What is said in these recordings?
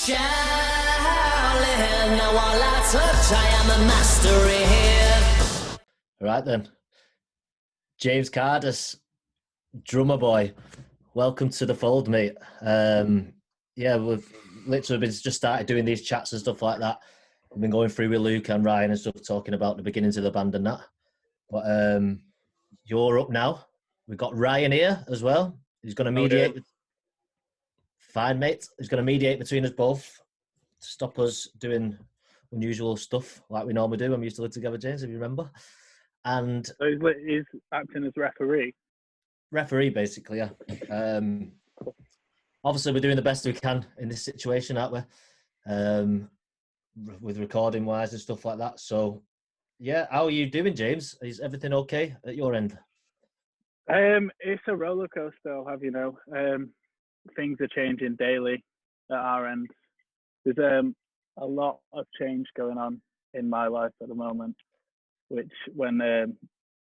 Shaolin, now all I touch, I am a mastery here. Right then, James Cardus, drummer boy, welcome to the fold, mate. Yeah, we've literally been just started doing these chats and stuff like that. We've been going through with Luke and Ryan and stuff, talking about the beginnings of the band and that. But you're up now. We've got Ryan here as well. He's going to mediate. Fine, mate. He's going to mediate between us both to stop us doing unusual stuff like we normally do when we used to live together, James, if you remember. And so he's acting as referee. Referee, basically, yeah. Obviously, we're doing the best we can in this situation, aren't we? With recording wise and stuff like that. So, yeah, how are you doing, James? Is everything okay at your end? It's a roller coaster, I'll have you know. Things are changing daily at our end. There's a lot of change going on in my life at the moment, which when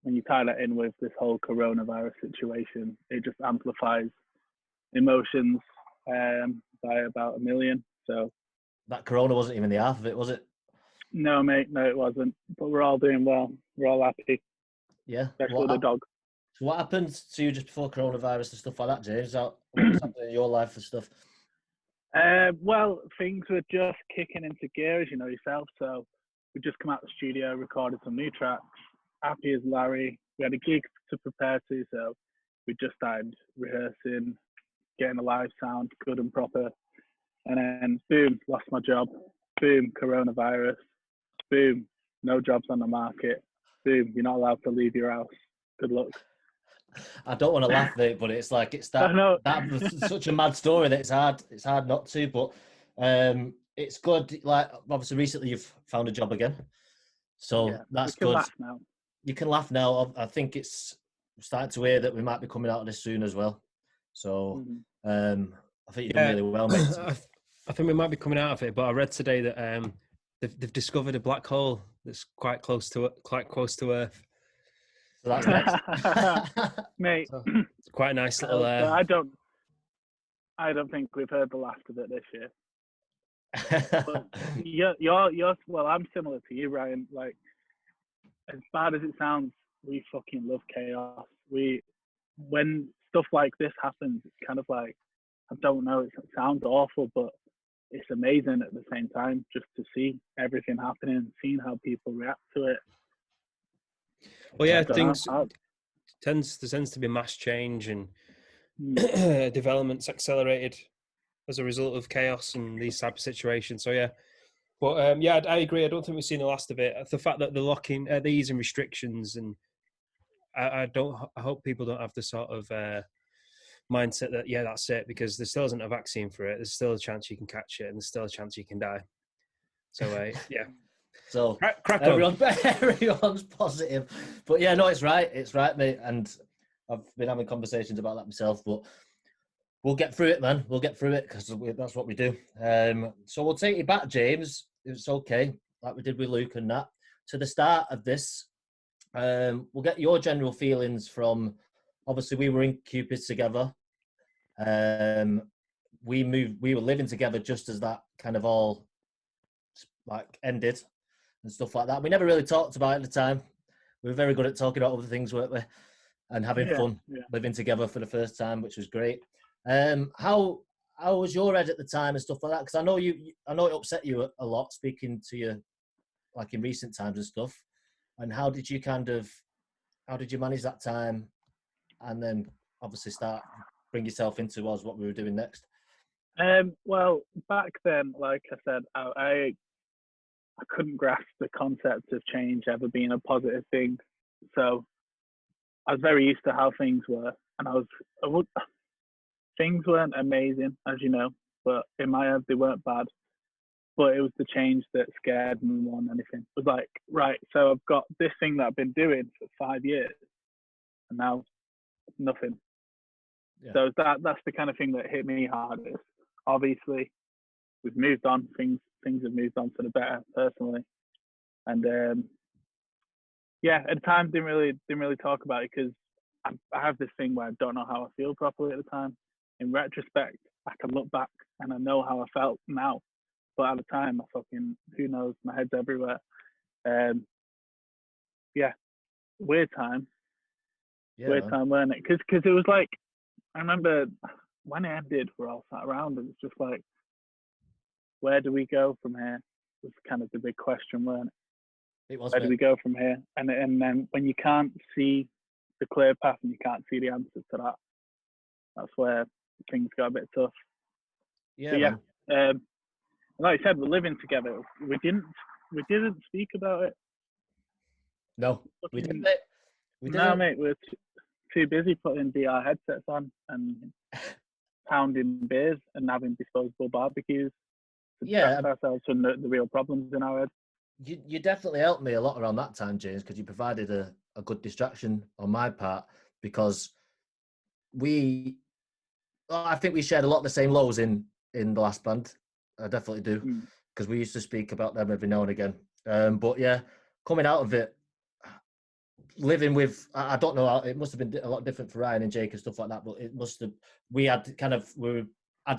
you tie that in with this whole coronavirus situation, it just amplifies emotions by about a million. So that corona wasn't even the half of it, was it? No, mate, no, it wasn't. But we're all doing well. We're all happy. Yeah. Especially the dog. So what happened to you just before coronavirus and stuff like that, James? What was happening in your life and stuff? Well, things were just kicking into gear, as you know yourself. So we just come out the studio, recorded some new tracks. Happy as Larry. We had a gig to prepare to, so we just started rehearsing, getting the live sound good and proper. And then, boom, lost my job. Boom, coronavirus. Boom, no jobs on the market. Boom, you're not allowed to leave your house. Good luck. I don't want to laugh at it, but it's like that was such a mad story that it's hard not to. But it's good. Like obviously, recently you've found a job again, so that's good. Laugh now. You can laugh now. I think it's starting to hear that we might be coming out of this soon as well. So I think you're doing really well, mate. I think we might be coming out of it, but I read today that they've discovered a black hole that's quite close to Earth. So that's next. Mate. So it's quite a nice little. I don't think we've heard the last of it this year. But you're well. I'm similar to you, Ryan. Like, as bad as it sounds, we fucking love chaos. When stuff like this happens, it's kind of like, I don't know. It sounds awful, but it's amazing at the same time just to see everything happening, seeing how people react to it. Well, yeah, there tends to be mass change and developments accelerated as a result of chaos and these type of situations. So yeah, but I agree. I don't think we've seen the last of it. The fact that they're easing restrictions, and I hope people don't have the sort of mindset that that's it, because there still isn't a vaccine for it. There's still a chance you can catch it, and there's still a chance you can die. So yeah. So crack everyone's positive, but yeah, no, it's right, mate. And I've been having conversations about that myself, but we'll get through it, man. We'll get through it because that's what we do. So we'll take you back, James. It's okay, like we did with Luke and that, to the start of this. We'll get your general feelings from. Obviously, we were in Cupid together. We were living together just as that kind of all like ended and stuff like that. We never really talked about it at the time. We were very good at talking about other things, weren't we? And having fun living together for the first time, which was great. How was your head at the time and stuff like that? Because I know it upset you a lot speaking to you like in recent times and stuff. And how did you manage that time? And then obviously bring yourself into what we were doing next. Well, back then, like I said, I couldn't grasp the concept of change ever being a positive thing. So I was very used to how things were, and things weren't amazing, as you know, but in my head they weren't bad. But it was the change that scared me more than anything. It was like, right, so I've got this thing that I've been doing for 5 years, and now nothing. Yeah. So that's the kind of thing that hit me hardest. Obviously, we've moved on. Things have moved on for the better, personally. And at the time didn't really talk about it because I have this thing where I don't know how I feel properly at the time. in retrospect, I can look back and I know how I felt now. But at the time, who knows, my head's everywhere. Yeah, weird time. Yeah, Weird time, weren't it? Because it was like, I remember when it ended, we're all sat around and it's just like, where do we go from here? Was kind of the big question, weren't it? it was. Where do we go from here? And then when you can't see the clear path and you can't see the answer to that, that's where things got a bit tough. Yeah, but like I said, we're living together. We didn't speak about it. No, we didn't. We No, didn't. mate, we're too busy putting VR headsets on and pounding beers and having disposable barbecues to distract ourselves from the real problems in our head. You definitely helped me a lot around that time, James, because you provided a good distraction on my part, because I think we shared a lot of the same lows in the last band. I definitely do, because we used to speak about them every now and again. But yeah, coming out of it, living with, I don't know, it must have been a lot different for Ryan and Jake and stuff like that, but it must have, we had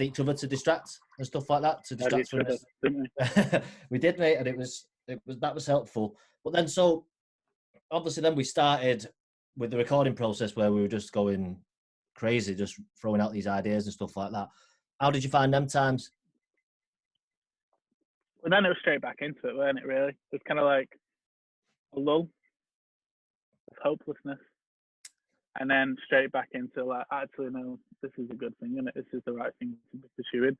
each other to distract and stuff like that, to distract from this. We did, mate, and that was helpful. But then, so obviously then we started with the recording process where we were just going crazy, just throwing out these ideas and stuff like that. How did you find them times? Well, then it was straight back into it, weren't it, really? It was kind of like a lull of hopelessness. And then straight back into like, actually, no, this is a good thing, isn't it? This is the right thing to be pursuing.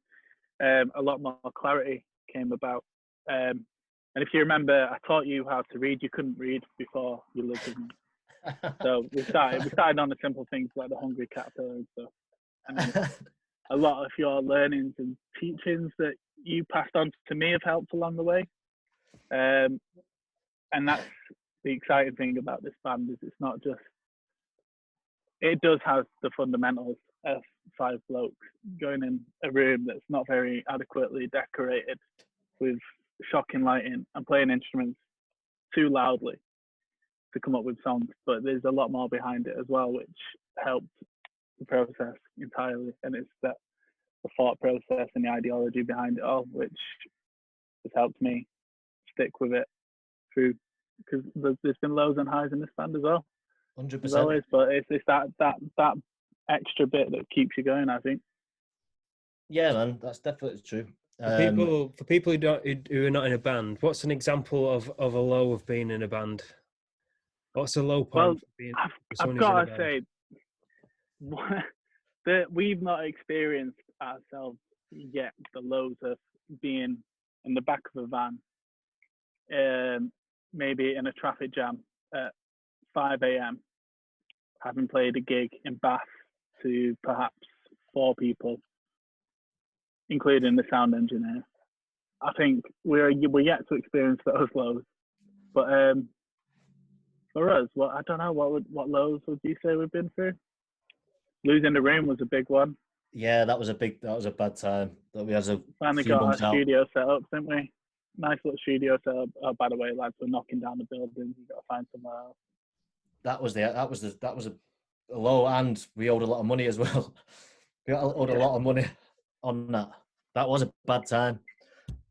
A lot more clarity came about. And if you remember, I taught you how to read. You couldn't read before you lived with me. So we started on the simple things like the hungry caterpillar and stuff. And then a lot of your learnings and teachings that you passed on to me have helped along the way. And that's the exciting thing about this band, is it's not just, it does have the fundamentals of 5 blokes going in a room that's not very adequately decorated with shocking lighting and playing instruments too loudly to come up with songs. But there's a lot more behind it as well, which helped the process entirely. And it's the thought process and the ideology behind it all, which has helped me stick with it through, because there's been lows and highs in this band as well. 100%. As always, but it's that extra bit that keeps you going, I think. Yeah, man, that's definitely true. For people who are not in a band, what's an example of a low of being in a band? What's a low point? Well, I've got to say that we've not experienced ourselves yet the lows of being in the back of a van, maybe in a traffic jam at 5 a.m, having played a gig in Bath to perhaps 4 people, including the sound engineer. I think we're yet to experience those lows. But for us, I don't know, what lows would you say we've been through? Losing the room was a big one. Yeah, that was a bad time. That we had finally got our studio set up, didn't we? Nice little studio set up. Oh, by the way, lads, we're knocking down the building. You've got to find somewhere else. That was a low, and we owed a lot of money as well. We owed a lot of money on that. That was a bad time.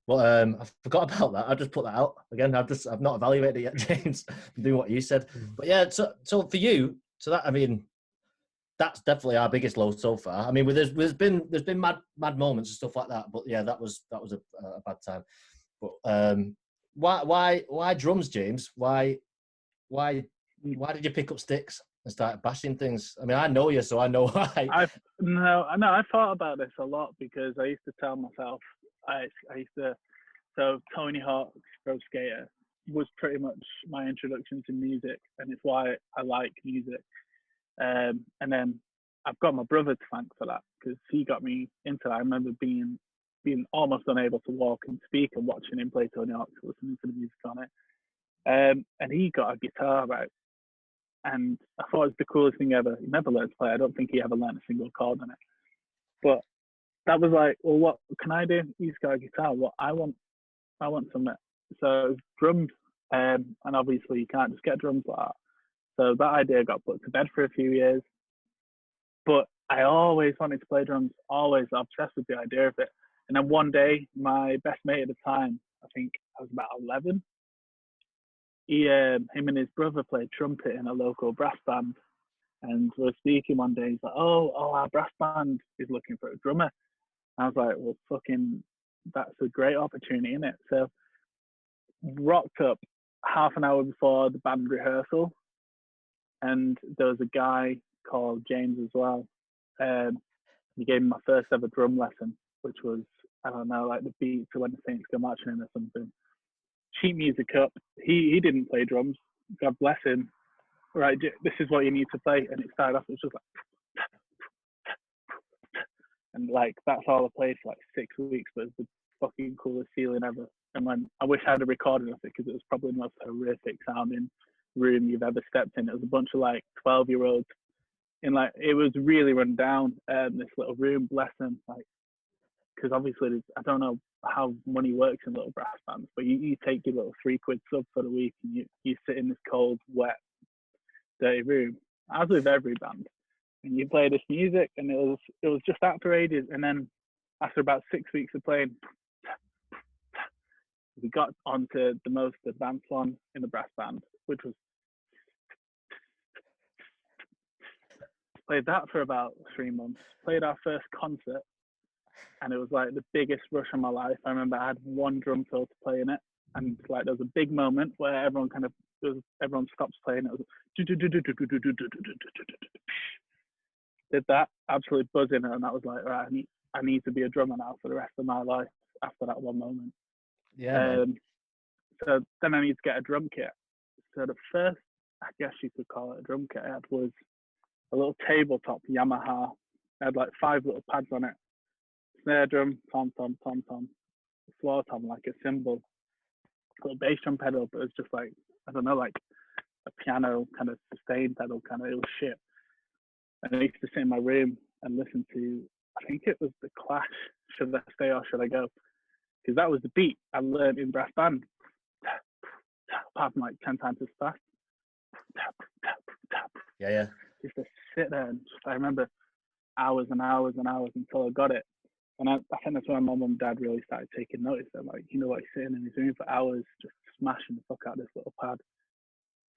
But I forgot about that. I just put that out again. I've not evaluated it yet, James. I'm doing what you said. But yeah, so for you, I mean, that's definitely our biggest low so far. I mean, there's been mad moments and stuff like that. But yeah, that was a bad time. But why drums, James? Why did you pick up sticks and start bashing things? I mean, I know you, so I know why. I thought about this a lot, because I used to tell myself, so Tony Hawk's Pro Skater was pretty much my introduction to music, and it's why I like music. And then I've got my brother to thank for that, because he got me into that. I remember being almost unable to walk and speak and watching him play Tony Hawk, listening to the music on it. And he got a guitar out, and I thought it was the coolest thing ever. He never learned to play. I don't think he ever learned a single chord on it. But that was like, well, what can I do? He's got a guitar. What I want something. So it was drums, and obviously you can't just get drums like that. So that idea got put to bed for a few years. But I always wanted to play drums, always obsessed with the idea of it. And then one day, my best mate at the time, I think I was about 11, him and his brother played trumpet in a local brass band. And we were speaking one day, he's like, oh, our brass band is looking for a drummer. I was like, well, fucking, that's a great opportunity, isn't it? So rocked up half an hour before the band rehearsal, and there was a guy called James as well. He gave me my first ever drum lesson, which was, I don't know, like the beat to When the Saints Go Marching In or something. Sheet music up. He didn't play drums. God bless him. Right, this is what you need to play. And it started off, it was just like, and like, that's all I played for like 6 weeks, but it was the fucking coolest feeling ever. And when I wish I had a recording of it, because it was probably the most horrific sounding room you've ever stepped in. It was a bunch of like 12-year-olds in like, it was really run down, this little room, bless them, like, because obviously I don't know how money works in little brass bands, but you take your little £3 sub for the week and you sit in this cold, wet, dirty room, as with every band, and you play this music, and it was just that for ages. And then after about 6 weeks of playing, we got onto the most advanced one in the brass band, which was, played that for about 3 months, played our first concert, and it was like the biggest rush of my life. I remember I had one drum fill to play in it, and like there was a big moment where everyone stops playing. It was did that, absolutely buzzing, and that was like, right, I need to be a drummer now for the rest of my life after that one moment. Yeah. So then I need to get a drum kit. So the first, I guess you could call it a drum kit I had, was a little tabletop Yamaha. It had like 5 little pads on it. Snare drum, tom, tom, tom, tom. Floor tom, like a cymbal. Little bass drum pedal, but it was just like, I don't know, like a piano kind of sustain pedal kind of, it was shit. And I used to sit in my room and listen to, I think it was the Clash, Should I Stay or Should I Go? Because that was the beat I learned in brass band. Apart from like 10 times as fast. Yeah. Just to sit there and I remember hours and hours and hours until I got it. And I think that's when my mum and dad really started taking notice. They're like, you know what, he's sitting in his room for hours just smashing the fuck out of this little pad.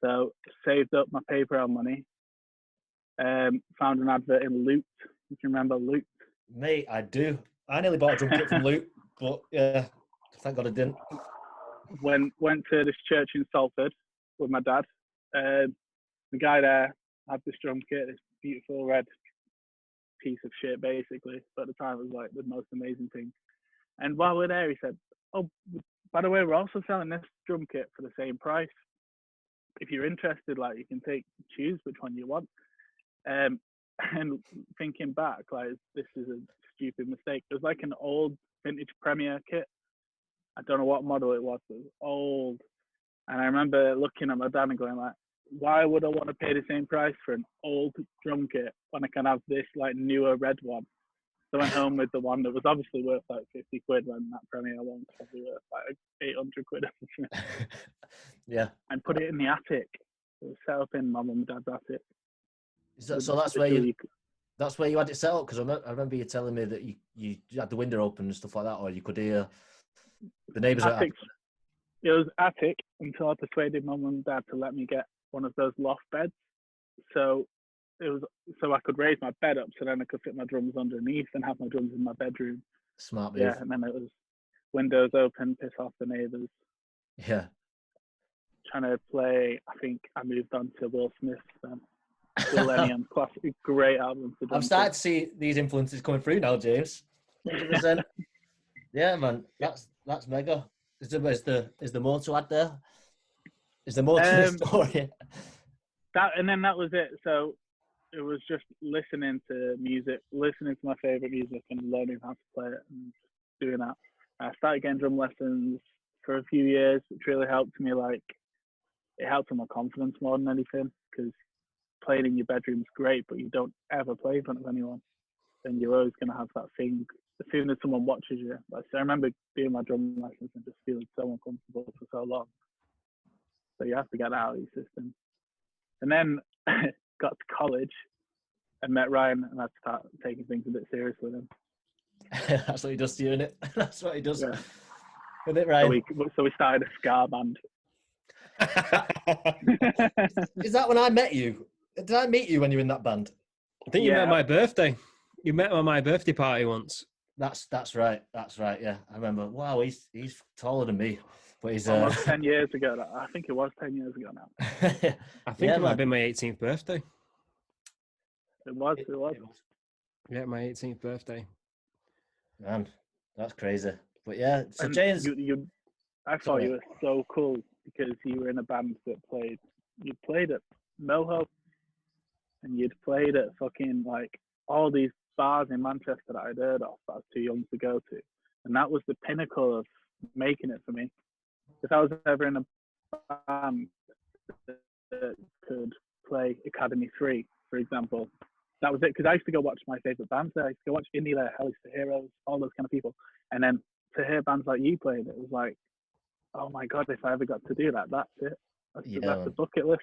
So saved up my paper round money. Found an advert in Loot. You can remember Loot? Mate, I do. I nearly bought a drum kit from Loot, but yeah, thank God I didn't. Went to this church in Salford with my dad. The guy there had this drum kit, this beautiful red piece of shit, basically. But at the time, it was like the most amazing thing. And while we're there, he said, "Oh, by the way, we're also selling this drum kit for the same price. If you're interested, like you can choose which one you want." And thinking back, like this is a stupid mistake. It was like an old vintage Premier kit. I don't know what model it was, but it was old. And I remember looking at my dad and going like, why would I want to pay the same price for an old drum kit when I can have this like newer red one? So I went home with the one that was obviously worth like 50 quid when that Premier one was probably worth like 800 quid. Yeah. And put it in the attic. It was set up in my mum and dad's attic. So that's where you had it set up? Because I remember you telling me that you had the window open and stuff like that, or you could hear the neighbours. It was attic until I persuaded mum and dad to let me get one of those loft beds. So it was so I could raise my bed up, so then I could fit my drums underneath and have my drums in my bedroom. Smart move. Yeah, and then it was windows open, piss off the neighbours. Yeah. Trying to play. I think I moved on to Will Smith then. Millennium, classic, great album. I'm starting to see these influences coming through now, James. 100%. Yeah, man, that's mega. Is there more to add there? Is there more to the story? That was it. So it was just listening to music, listening to my favorite music, and learning how to play it and doing that. I started getting drum lessons for a few years, which really helped me. Like it helped with my confidence more than anything, because playing in your bedroom is great, but you don't ever play in front of anyone. Then you're always going to have that thing as soon as someone watches you. Like, so I remember doing my drum lessons and just feeling so uncomfortable for so long. So you have to get that out of your system. And then got to college, and met Ryan, and I'd start taking things a bit serious with him. That's what he does to you, innit? That's what he does. Yeah. Isn't it, So Ryan? we started a ska band. Is that when I met you? Did I meet you when you were in that band? I think you met Yeah. at my birthday. You met at my birthday party once. That's right. That's right. Yeah, I remember. Wow, he's taller than me, but he's Almost 10 years ago. I think it was 10 years ago now. I think Yeah, it might have man. been my 18th birthday. It was. Yeah, my 18th birthday. Man, that's crazy. But yeah, so And James, I thought Sorry. you were so cool because you were in a band that you played at Moho, and you'd played at fucking like all these bars in Manchester that I'd heard of, but I was too young to go to. And that was the pinnacle of making it for me. If I was ever in a band that could play Academy 3, for example, that was it. Because I used to go watch my favourite bands there. I used to go watch Indie Layer, Hellish the Heroes, all those kind of people. And then to hear bands like you playing, it was like, oh my God, if I ever got to do that, that's it. That's the bucket list.